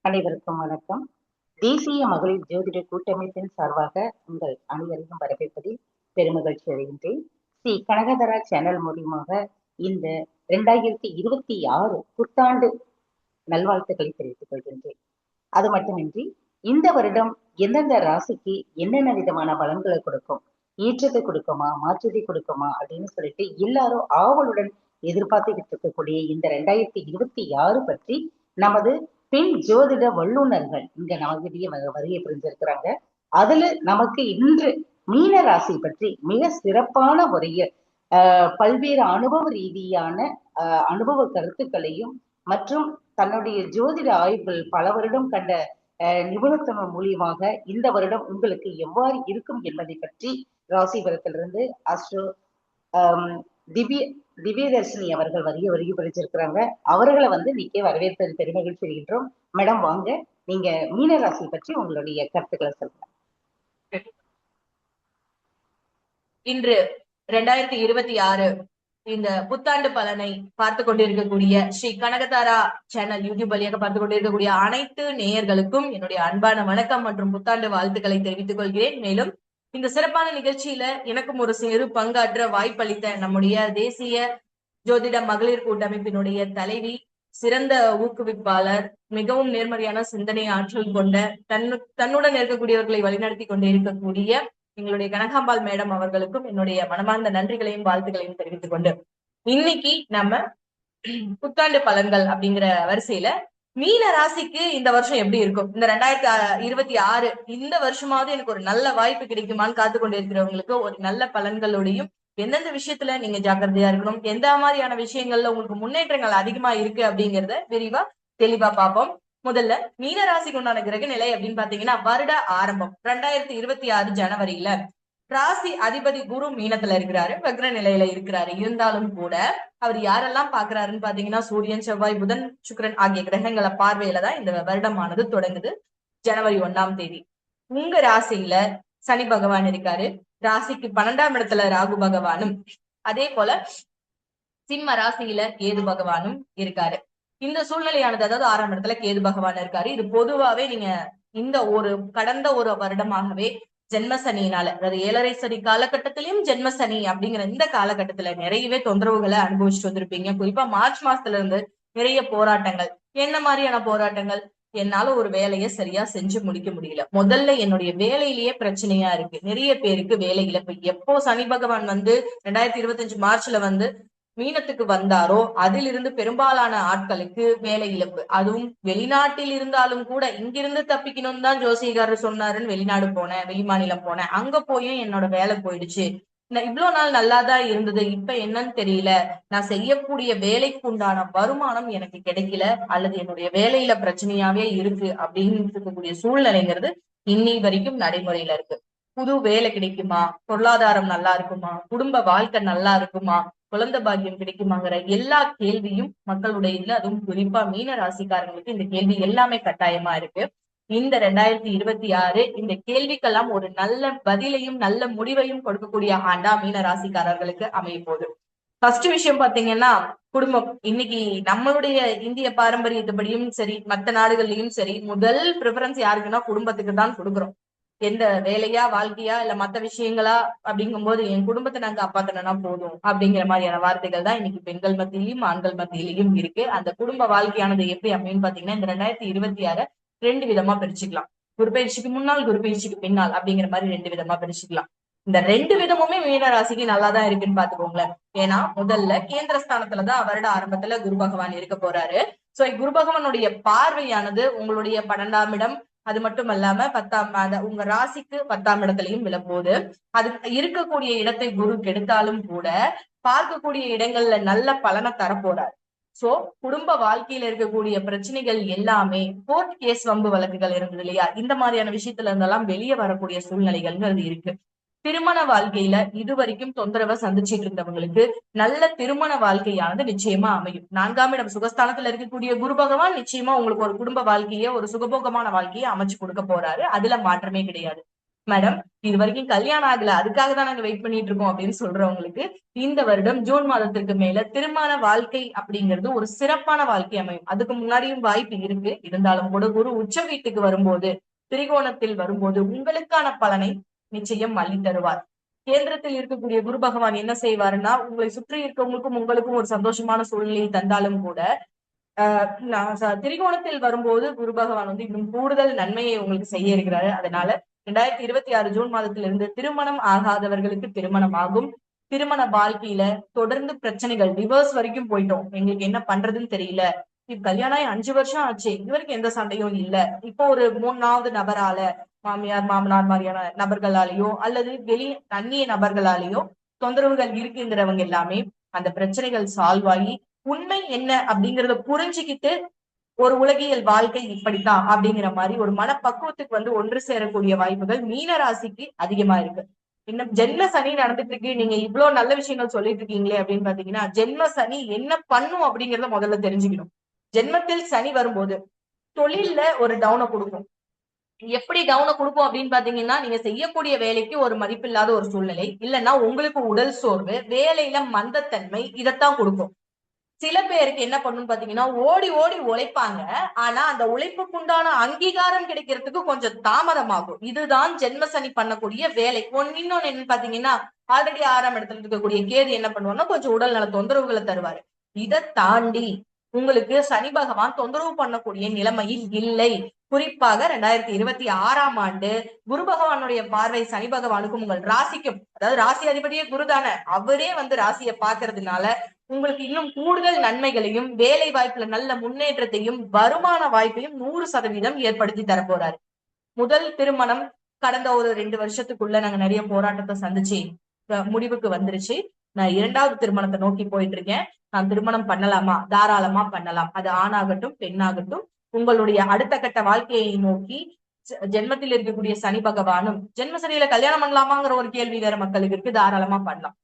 அனைவருக்கும் வணக்கம். தேசிய மகளிர் ஜோதிட கூட்டமைப்பின் சார்பாக உங்கள் அனைவரையும் வரவேற்பதில் பெருமகிழ்ச்சி அடைகின்றேன். ஸ்ரீ கனகதரா சேனல் மூலியமாக இந்த 2026 புத்தாண்டு நல்வாழ்த்துக்களை தெரிவித்துக் கொள்கின்றேன். அது மட்டுமின்றி இந்த வருடம் எந்தெந்த ராசிக்கு என்னென்ன விதமான பலன்களை கொடுக்கும், ஏற்றத்தை கொடுக்குமா, மாற்றத்தை கொடுக்குமா அப்படின்னு சொல்லிட்டு எல்லாரும் ஆவலுடன் எதிர்பார்த்துக்கிட்டு இருக்கக்கூடிய இந்த 2026 பற்றி நமது பெண் ஜோதிட வல்லுநர்கள் இங்க நமக்கிட்டே வருகை புரிஞ்சிருக்கிறாங்க. அதுல நமக்கு இன்று மீன ராசி பற்றி மிக சிறப்பான முறையில் பல்வேறு அனுபவ ரீதியான அனுபவ கருத்துக்களையும் மற்றும் தன்னுடைய ஜோதிட ஆய்வுகள் பல வருடம் கண்ட நிபுணத்துவம் மூலியமாக இந்த வருடம் உங்களுக்கு எவ்வாறு இருக்கும் என்பதை பற்றி ராசிபுரத்திலிருந்து அஸ்ட்ரோ திவ்யதர்ஷினி அவர்கள் வருகை புரிஞ்சிருக்கிறாங்க. அவர்களை நீக்கே வரவேற்பது பெருமகிழ்ச்சி செய்கின்றோம். மேடம் வாங்க, நீங்க மீனராசி பற்றி உங்களுடைய கருத்துக்களை சொல்லுங்க. இன்று 2026 இந்த புத்தாண்டு பலனை பார்த்து கொண்டிருக்கக்கூடிய ஸ்ரீ கனகதாரா சேனல் யூடியூப் வழியாக பார்த்து கொண்டிருக்கக்கூடிய அனைத்து நேயர்களுக்கும் என்னுடைய அன்பான வணக்கம் மற்றும் புத்தாண்டு வாழ்த்துக்களை தெரிவித்துக் கொள்கிறேன். மேலும் இந்த சிறப்பான நிகழ்ச்சியில எனக்கும் ஒரு சிறு பங்காற்ற வாய்ப்பளித்த நம்முடைய தேசிய ஜோதிட மகளிர் கூட்டமைப்பினுடைய தலைவி, சிறந்த ஊக்குவிப்பாளர், மிகவும் நேர்மறையான சிந்தனை ஆற்றல் கொண்ட தன்னுடன் இருக்கக்கூடியவர்களை வழிநடத்தி கொண்டு இருக்கக்கூடிய எங்களுடைய கனகாம்பாள் மேடம் அவர்களுக்கும் என்னுடைய மனமார்ந்த நன்றிகளையும் வாழ்த்துக்களையும் தெரிவித்துக் கொண்டு இன்னைக்கு நம்ம புத்தாண்டு பலன்கள் அப்படிங்கிற வரிசையில மீன ராசிக்கு இந்த வருஷம் எப்படி இருக்கும், இந்த 2026 இந்த வருஷமாவது எனக்கு ஒரு நல்ல வாய்ப்பு கிடைக்குமான்னு காத்து கொண்டு இருக்கிறவங்களுக்கு ஒரு நல்ல பலன்களோடையும் எந்தெந்த விஷயத்துல நீங்க ஜாக்கிரதையா இருக்கணும், எந்த மாதிரியான விஷயங்கள்ல உங்களுக்கு முன்னேற்றங்கள் அதிகமா இருக்கு அப்படிங்கறத விரிவா தெளிவா பார்ப்போம். முதல்ல மீன ராசிக்கு உண்டான கிரக நிலை அப்படின்னு பாத்தீங்கன்னா, வருட ஆரம்பம் 2026 ஜனவரியில ராசி அதிபதி குரு மீனத்துல இருக்கிறாரு, வக்ர நிலையில இருக்கிறாரு. இருந்தாலும் கூட அவர் யாரெல்லாம் பாக்குறாருன்னு பாத்தீங்கன்னா, சூரியன், செவ்வாய், புதன், சுக்கிரன் ஆகிய கிரகங்களை பார்வையில தான் இந்த வருடமானது தொடங்குது. ஜனவரி 1ஆம் தேதி உங்க ராசியில சனி பகவான் இருக்காரு. ராசிக்கு 12ஆம் இடத்துல ராகு பகவானும், அதே போல சிம்ம ராசியில கேது பகவானும் இருக்காரு. இந்த சூழ்நிலையானது, அதாவது 6ஆம் இடத்துல கேது பகவான் இருக்காரு. இது பொதுவாவே நீங்க இந்த கடந்த ஒரு வருடமாகவே ஜென்ம சனியினால, அதாவது 7.5 சனி காலகட்டத்திலயும் ஜென்ம சனி அப்படிங்கிற இந்த காலகட்டத்துல நிறையவே தொந்தரவுகளை அனுபவிச்சுட்டு வந்திருப்பீங்க. குறிப்பா மார்ச் மாசத்துல இருந்து நிறைய போராட்டங்கள். என்ன மாதிரியான போராட்டங்கள்? என்னால ஒரு வேலையை சரியா செஞ்சு முடிக்க முடியல, முதல்ல என்னுடைய வேலையிலேயே பிரச்சனையா இருக்கு. நிறைய பேருக்கு வேலை இழப்பு. எப்போ சனி பகவான் 2025 மார்ச்ல மீனத்துக்கு வந்தாரோ அதிலிருந்து பெரும்பாலான ஆட்களுக்கு வேலை இழப்பு. அதுவும் வெளிநாட்டில் இருந்தாலும் கூட, இங்கிருந்து தப்பிக்கணும்னு தான் ஜோசியக்காரர் சொன்னாருன்னு வெளிநாடு போனேன், வெளி மாநிலம் போனேன், அங்க போயும் என்னோட வேலை போயிடுச்சு, இவ்வளவு நாள் நல்லாதான் இருந்தது, இப்ப என்னன்னு தெரியல, நான் செய்யக்கூடிய வேலைக்கு உண்டான வருமானம் எனக்கு கிடைக்கல, அல்லது என்னுடைய வேலையில பிரச்சனையாவே இருக்கு அப்படின்னு இருக்கக்கூடிய சூழ்நிலைங்கிறது இன்னி வரைக்கும் நடைமுறையில இருக்கு. புது வேலை கிடைக்குமா, பொருளாதாரம் நல்லா இருக்குமா, குடும்ப வாழ்க்கை நல்லா இருக்குமா, குழந்தை பாக்கியம் கிடைக்குமாங்கிற எல்லா கேள்வியும் மக்களுடைய இதுல, அதுவும் குறிப்பா மீன ராசிக்காரங்களுக்கு இந்த கேள்வி எல்லாமே கட்டாயமா இருக்கு. இந்த 2026 இந்த கேள்விக்கெல்லாம் ஒரு நல்ல பதிலையும் நல்ல முடிவையும் கொடுக்கக்கூடிய ஆண்டா மீன ராசிக்காரர்களுக்கு அமைய போகுது. ஃபர்ஸ்ட் விஷயம் பாத்தீங்கன்னா, குடும்பம். இன்னைக்கு நம்மளுடைய இந்திய பாரம்பரியத்துப்படியும் சரி, மத்த நாடுகள்லயும் சரி, முதல் ப்ரிஃபரன்ஸ் யாருக்குன்னா குடும்பத்துக்கு தான் கொடுக்குறோம். எந்த வேலையா, வாழ்க்கையா, இல்ல மத்த விஷயங்களா அப்படிங்கும் போது என் குடும்பத்தை நாங்க காப்பாத்தனா போதும் அப்படிங்கிற மாதிரியான வார்த்தைகள் தான் இன்னைக்கு பெண்கள் மத்தியிலையும் ஆண்கள் மத்தியிலையும் இருக்கு. அந்த குடும்ப வாழ்க்கையானது எப்படி அப்படின்னு பாத்தீங்கன்னா, இந்த 2026 2 விதமா பிரிச்சுக்கலாம். குரு பயிற்சிக்கு முன்னால், குரு பயிற்சிக்கு பின்னால் அப்படிங்கிற மாதிரி 2 விதமா பிரிச்சுக்கலாம். இந்த 2 விதமுமே மீன ராசிக்கு நல்லாதான் இருக்குன்னு பாத்துக்கோங்களேன். ஏன்னா முதல்ல கேந்திரஸ்தானத்துலதான் வருட ஆரம்பத்துல குரு பகவான் இருக்க போறாரு. சோ குரு பகவானுடைய பார்வையானது உங்களுடைய 12ஆம் இடம், அது மட்டும் இல்லாம 10ஆம் உங்க ராசிக்கு 10ஆம் இடத்துலயும் விழப்போகுது. அது இருக்கக்கூடிய இடத்தை குரு கெடுத்தாலும் கூட பார்க்கக்கூடிய இடங்கள்ல நல்ல பலனை தரப்போறாரு. சோ குடும்ப வாழ்க்கையில இருக்கக்கூடிய பிரச்சனைகள் எல்லாமே, கோர்ட் கேஸ் வம்பு வழக்குகள் இருந்தது இல்லையா, இந்த மாதிரியான விஷயத்துல இருந்தெல்லாம் வெளியே வரக்கூடிய சூழ்நிலைகள்ங்கிறது இருக்கு. திருமண வாழ்க்கையில இதுவரைக்கும் தொந்தரவை சந்திச்சுட்டு இருந்தவங்களுக்கு நல்ல திருமண வாழ்க்கையானது நிச்சயமா அமையும். 4ஆம் இடம் சுகஸ்தானத்துல இருக்கக்கூடிய குரு பகவான் நிச்சயமா உங்களுக்கு ஒரு குடும்ப வாழ்க்கைய, ஒரு சுகபோகமான வாழ்க்கையை அமைச்சு கொடுக்க போறாரு. அதுல மாற்றமே கிடையாது. மேடம் இது வரைக்கும் கல்யாணம் ஆகல, அதுக்காக தான் நாங்க வெயிட் பண்ணிட்டு இருக்கோம் அப்படின்னு சொல்றவங்களுக்கு இந்த வருடம் ஜூன் மாதத்திற்கு மேல திருமண வாழ்க்கை அப்படிங்கிறது ஒரு சிறப்பான வாழ்க்கை அமையும். அதுக்கு முன்னாடியும் வாய்ப்பு இருக்கு. இருந்தாலும் கூட குரு உச்ச வீட்டுக்கு வரும்போது, திரிகோணத்தில் வரும்போது உங்களுக்கான பலனை நிச்சயம் அள்ளி தருவார். கேந்திரத்தில் இருக்கக்கூடிய குரு பகவான் என்ன செய்வாருன்னா, உங்களை சுற்றி இருக்கவங்களுக்கும் உங்களுக்கும் ஒரு சந்தோஷமான சூழ்நிலையை தந்தாலும் கூட திரிகோணத்தில் வரும்போது குரு பகவான் வந்து இன்னும் கூடுதல் நன்மையை உங்களுக்கு செய்ய இருக்கிறாரு. அதனால 2026 ஜூன் மாதத்திலிருந்து திருமணம் ஆகாதவர்களுக்கு திருமணம் ஆகும். திருமண வாழ்க்கையில தொடர்ந்து பிரச்சனைகள் டிவோர்ஸ் வரைக்கும் போயிட்டோம், எங்களுக்கு என்ன பண்றதுன்னு தெரியல, கல்யாணம் ஆகி 5 வருஷம் ஆச்சு, இது வரைக்கும் எந்த சண்டையும் இல்ல, இப்போ ஒரு 3வது நபரால, மாமியார் மாமனார் மாதிரியான நபர்களாலேயோ அல்லது அந்நிய நபர்களாலேயோ தொந்தரவுகள் இருக்குங்கிறவங்க எல்லாமே அந்த பிரச்சனைகள் சால்வ் ஆகி உண்மை என்ன அப்படிங்கறத புரிஞ்சுக்கிட்டு ஒரு உலகியல் வாழ்க்கை இப்படித்தான் அப்படிங்கிற மாதிரி ஒரு மனப்பக்குவத்துக்கு வந்து ஒன்று சேரக்கூடிய வாய்ப்புகள் மீன ராசிக்கு அதிகமா இருக்கு. இன்னும் ஜென்ம சனி நடந்துட்டு இருக்கு, நீங்க இவ்வளவு நல்ல விஷயங்கள் சொல்லிட்டு இருக்கீங்களே அப்படின்னு பாத்தீங்கன்னா, ஜென்ம சனி என்ன பண்ணும் அப்படிங்கறத முதல்ல தெரிஞ்சுக்கணும். ஜென்மத்தில் சனி வரும்போது தொழில்ல ஒரு டவுனை கொடுக்கும். எப்படி டவுனை கொடுக்கும் அப்படின்னு பாத்தீங்கன்னா, நீங்க செய்யக்கூடிய வேலைக்கு ஒரு மதிப்பில்லாத ஒரு சூழ்நிலை, இல்லைன்னா உங்களுக்கு உடல் சோர்வு, வேலையில மந்தத்தன்மை, இதைத்தான் கொடுக்கும். சில பேருக்கு என்ன பண்ணும் பாத்தீங்கன்னா, ஓடி ஓடி உழைப்பாங்க. ஆனா அந்த உழைப்புக்குண்டான அங்கீகாரம் கிடைக்கிறதுக்கு கொஞ்சம் தாமதமாகும். இதுதான் ஜென்ம சனி பண்ணக்கூடிய வேலை. இன்னொன்னு என்னன்னு பாத்தீங்கன்னா, ஆல்ரெடி 6ஆம் இடத்துல இருக்கக்கூடிய கேது என்ன பண்ணுவாங்கன்னா, கொஞ்சம் உடல் நல தொந்தரவுகளை தருவாரு. இதை தாண்டி உங்களுக்கு சனி பகவான் தொந்தரவு பண்ணக்கூடிய நிலைமையில் இல்லை. குறிப்பாக 2026ஆம் ஆண்டு குரு பகவானுடைய பார்வை சனி பகவானுக்கும் உங்கள் ராசிக்கும், அதாவது ராசி அதிபதியே குரு தானே, அவரே வந்து ராசியை பாக்குறதுனால உங்களுக்கு இன்னும் கூடுதல் நன்மைகளையும், வேலை வாய்ப்புல நல்ல முன்னேற்றத்தையும், வருமான வாய்ப்பையும் 100% ஏற்படுத்தி தர போறாரு. முதல் திருமணம் கடந்த ஒரு 2 வருஷத்துக்குள்ள நாங்க நிறைய போராட்டத்தை சந்திச்சு முடிவுக்கு வந்துருச்சு. நான் 2வது திருமணத்தை நோக்கி போயிட்டு இருக்கேன். நான் திருமணம் பண்ணலாமா? தாராளமா பண்ணலாம். அது ஆணாகட்டும் பெண்ணாகட்டும். உங்களுடைய அடுத்த கட்ட வாழ்க்கையை நோக்கி ஜென்மத்தில் இருக்கக்கூடிய சனி பகவானும், ஜென்ம சனியில கல்யாணம் பண்ணலாமாங்கிற ஒரு கேள்வி வேற மக்களுக்கு இருக்கு. தாராளமா பண்ணலாம்.